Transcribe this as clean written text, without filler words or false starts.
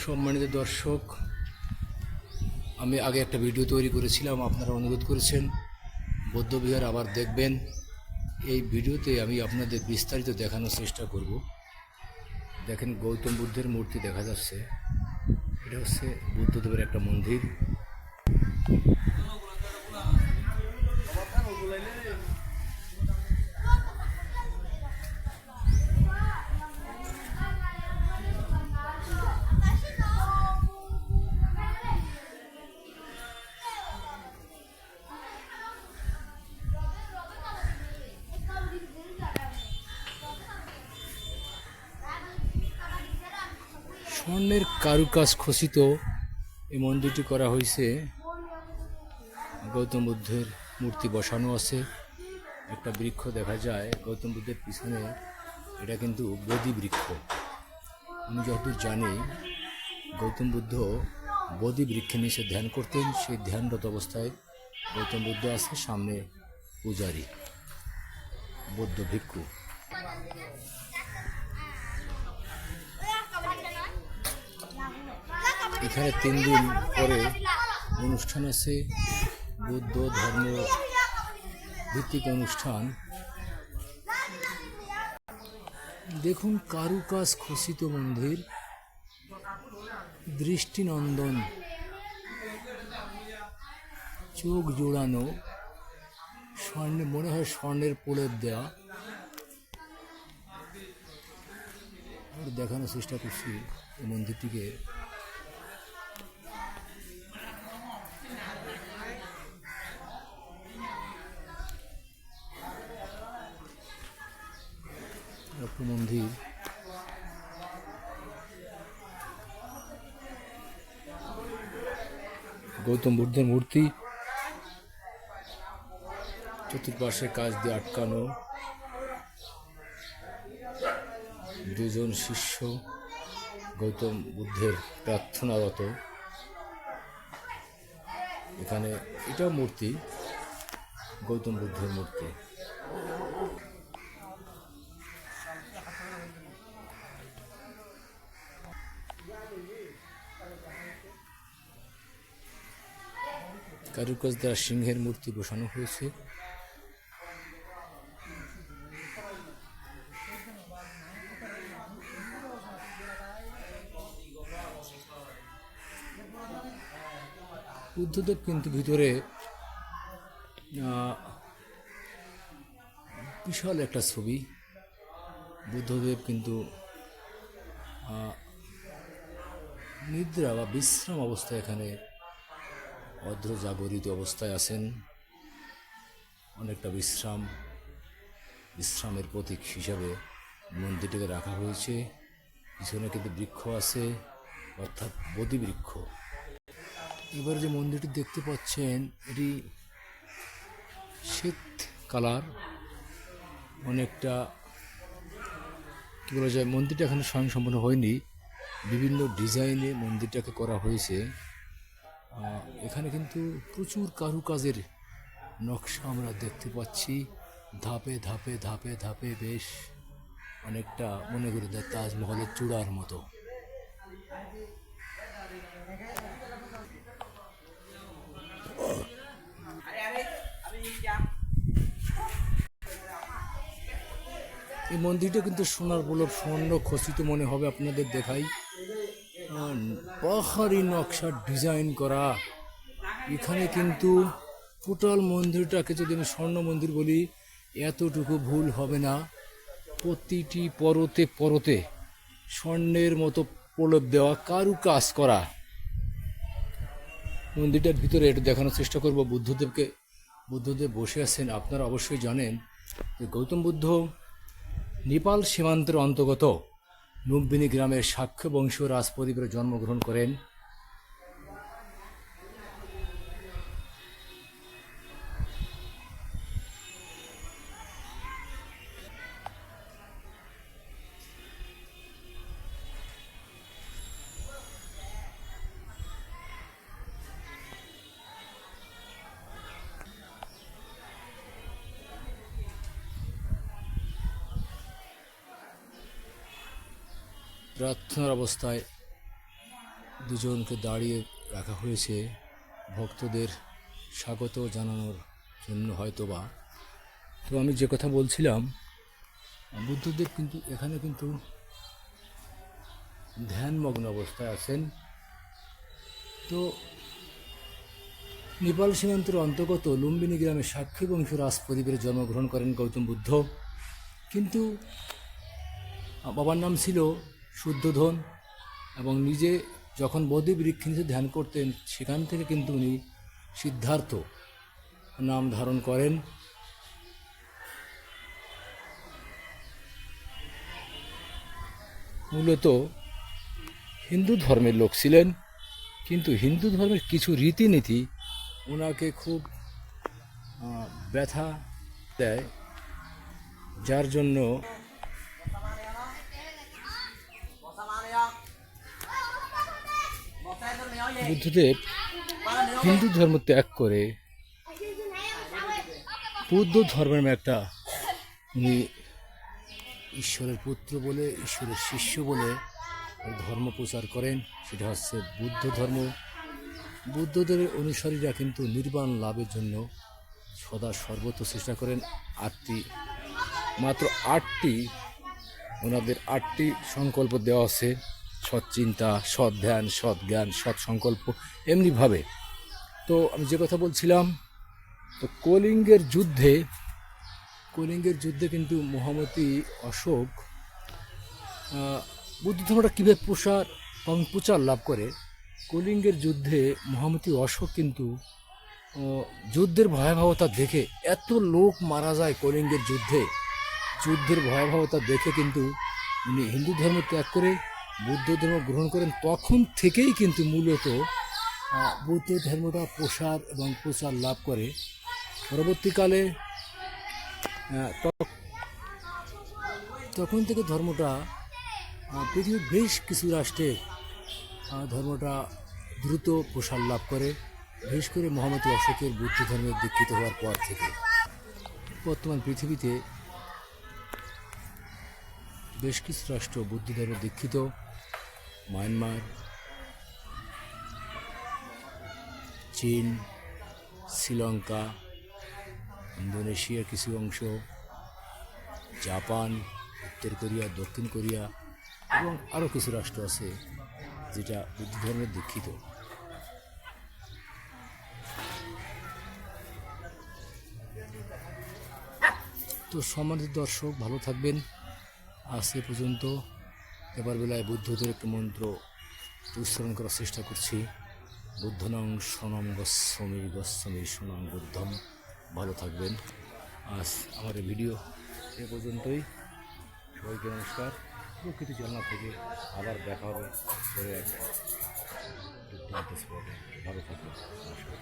সম্মানিত দর্শক, আমি আগে একটা ভিডিও তৈরি করেছিলাম, আপনারা অনুরোধ করেছেন বৌদ্ধবিহার আবার দেখবেন। এই ভিডিওতে আমি আপনাদের বিস্তারিত দেখানোর চেষ্টা করব। দেখেন, গৌতম বুদ্ধের মূর্তি দেখা যাচ্ছে। এটা হচ্ছে বুদ্ধদেবের একটা মন্দির। স্বর্ণের কারুকাজ খচিত এই মন্দিরটি করা হয়েছে। গৌতম বুদ্ধের মূর্তি বসানো আছে, একটা বৃক্ষ দেখা যায় গৌতম বুদ্ধের পিছনে। এটা কিন্তু বোধি বৃক্ষ। আমি যতদূর জানি, গৌতম বুদ্ধ বোধি বৃক্ষের নিচে ধ্যান করতেন। সেই ধ্যানরত অবস্থায় গৌতম বুদ্ধ আছে, সামনে পূজারী বৌদ্ধ ভিক্ষু। এখানে 3 দিন পরে অনুষ্ঠান আছে, বৌদ্ধ ধর্ম ভিত্তিক অনুষ্ঠান। দেখুন, কারুকাজ খচিত মন্দির, দৃষ্টিনন্দন, চোখ জোড়ানো, স্বর্ণে মনে হয় স্বর্ণের প্রলেপ দেওয়া। দেখানোর চেষ্টা করছি এই মন্দিরটিকে। একটা মন্দির, গৌতম বুদ্ধের মূর্তি, চতুর্পাশে কাঁচ দিয়ে আটকানো, 2জন শিষ্য গৌতম বুদ্ধের প্রার্থনারত। এখানে এটাও মূর্তি, গৌতম বুদ্ধের মূর্তি। কারুকাজ দ্বারা সিংহের মূর্তি বসানো হয়েছে। বুদ্ধদেব কিন্তু ভিতরে বিশাল একটা ছবি। বুদ্ধদেব কিন্তু নিদ্রা বা বিশ্রাম অবস্থায় এখানে অর্ধ জাগরিত অবস্থায় আছেন। অনেকটা বিশ্রামের প্রতীক হিসাবে মন্দিরটিকে রাখা হয়েছে। পিছনে কিন্তু বৃক্ষ আছে, অর্থাৎ বোধি বৃক্ষ। এবার যে মন্দিরটি দেখতে পাচ্ছেন, এটি শ্বেত কালার, অনেকটা কী বলা যায়, মন্দিরটা এখনো স্বয়ংসম্পূর্ণ হয়নি। বিভিন্ন ডিজাইনে মন্দিরটাকে করা হয়েছে। এখানে কিন্তু প্রচুর কারুকাজের নকশা আমরা দেখতে পাচ্ছি। ধাপে ধাপে ধাপে ধাপে বেশ অনেকটা মনে করে দেয় তাজমহলের চূড়ার মতো। এই মন্দিরটা কিন্তু সোনার প্রলেপ, স্বর্ণ খচিত মনে হবে আপনাদের দেখাই। পাহাড়ি নকশার ডিজাইন করা। এখানে কিন্তু টোটাল মন্দিরটাকে যদি আমি স্বর্ণ মন্দির বলি, এতটুকু ভুল হবে না। প্রতিটি পরতে পরতে স্বর্ণের মতো প্রলেপ দেওয়া, কারুকাজ করা। মন্দিরটার ভিতরে একটু দেখানোর চেষ্টা করব। বুদ্ধদেব বসে আছেন। আপনারা অবশ্যই জানেন যে গৌতম বুদ্ধ নেপাল সীমান্তের অন্তর্গত লুম্বিনী গ্রামের শাক্য বংশীয় রাজপরিবারে জন্মগ্রহণ করেন। প্রার্থনার অবস্থায় দুজনকে দাঁড়িয়ে রাখা হয়েছে ভক্তদের স্বাগত জানানোর জন্য হয়তোবা। তো আমি যে কথা বলছিলাম, বুদ্ধদেব কিন্তু এখানে কিন্তু ধ্যানমগ্ন অবস্থায় আছেন। তো নেপাল সীমান্তের অন্তর্গত লুম্বিনী গ্রামে সাক্ষী বংশ রাজ পরিবারে জন্মগ্রহণ করেন গৌতম বুদ্ধ। কিন্তু বাবার নাম ছিল শুদ্ধোধন, এবং নিজে যখন বোধি বৃক্ষ নিচে ধ্যান করতেন সেখান থেকে কিন্তু উনি সিদ্ধার্থ নাম ধারণ করেন। মূলত হিন্দু ধর্মের লোক ছিলেন, কিন্তু হিন্দু ধর্মের কিছু রীতিনীতি ওনাকে খুব ব্যথা দেয়, যার জন্য বুদ্ধদেব হিন্দু ধর্ম ত্যাগ করে বৌদ্ধ ধর্মের একটা, উনি ঈশ্বরের পুত্র বলে, ঈশ্বরের শিষ্য বলে ধর্ম প্রচার করেন। সেটা হচ্ছে বুদ্ধ ধর্ম। বুদ্ধদের অনুসারীরা কিন্তু নির্বাণ লাভের জন্য সদা সর্বত্র চেষ্টা করেন। মাত্র আটটি ওনাদের 8টি সংকল্প দেওয়া আছে: সৎ চিন্তা, সৎ ধ্যান, সৎ জ্ঞান, সৎ সংকল্প, এমনিভাবে। তো আমি যে কথা বলছিলাম, তো কলিঙ্গের যুদ্ধে কিন্তু মহামতি অশোক বুদ্ধ ধর্মটা কীভাবে প্রচার লাভ করে। কলিঙ্গের যুদ্ধে মহামতি অশোক কিন্তু যুদ্ধের ভয়াবহতা দেখে, এত লোক মারা যায় কলিঙ্গের যুদ্ধের ভয়াবহতা দেখে কিন্তু উনি হিন্দু ধর্ম ত্যাগ করে বুদ্ধ ধর্ম গ্রহণ করেন। তখন থেকেই কিন্তু মূলত বৌদ্ধ ধর্মটা প্রচার লাভ করে। পরবর্তীকালে তখন থেকে ধর্মটা পৃথিবীর বেশ কিছু রাষ্ট্রে ধর্মটা দ্রুত প্রসার লাভ করে, বিশেষ করে মহামতি অশোকের বুদ্ধ ধর্মের দীক্ষিত হওয়ার পর থেকে। বর্তমান পৃথিবীতে বেশ কিছু রাষ্ট্র বুদ্ধ ধর্মে দীক্ষিত: মায়ানমার, চীন, শ্রীলঙ্কা, ইন্দোনেশিয়ার কিছু অংশ, জাপান, উত্তর কোরিয়া, দক্ষিণ কোরিয়া এবং আরও কিছু রাষ্ট্র আছে যেটা বুদ্ধ ধর্মে দীক্ষিত। তো সম্মানিত দর্শক, ভালো থাকবেন। আজ এ পর্যন্ত। এবার বেলায় বুদ্ধদের একটি মন্ত্র উচ্চারণ করার চেষ্টা করছি: বুদ্ধনং শরণং গচ্ছামি শরণং বুদ্ধম। ভালো থাকবেন। আজ আমার এই ভিডিও এ পর্যন্তই। সবাইকে নমস্কার। প্রকৃতি ঝর্ণা থেকে আবার দেখা হবে পরে এক দুর্দান্ত স্পটে। ভালো থাকবেন। নমস্কার।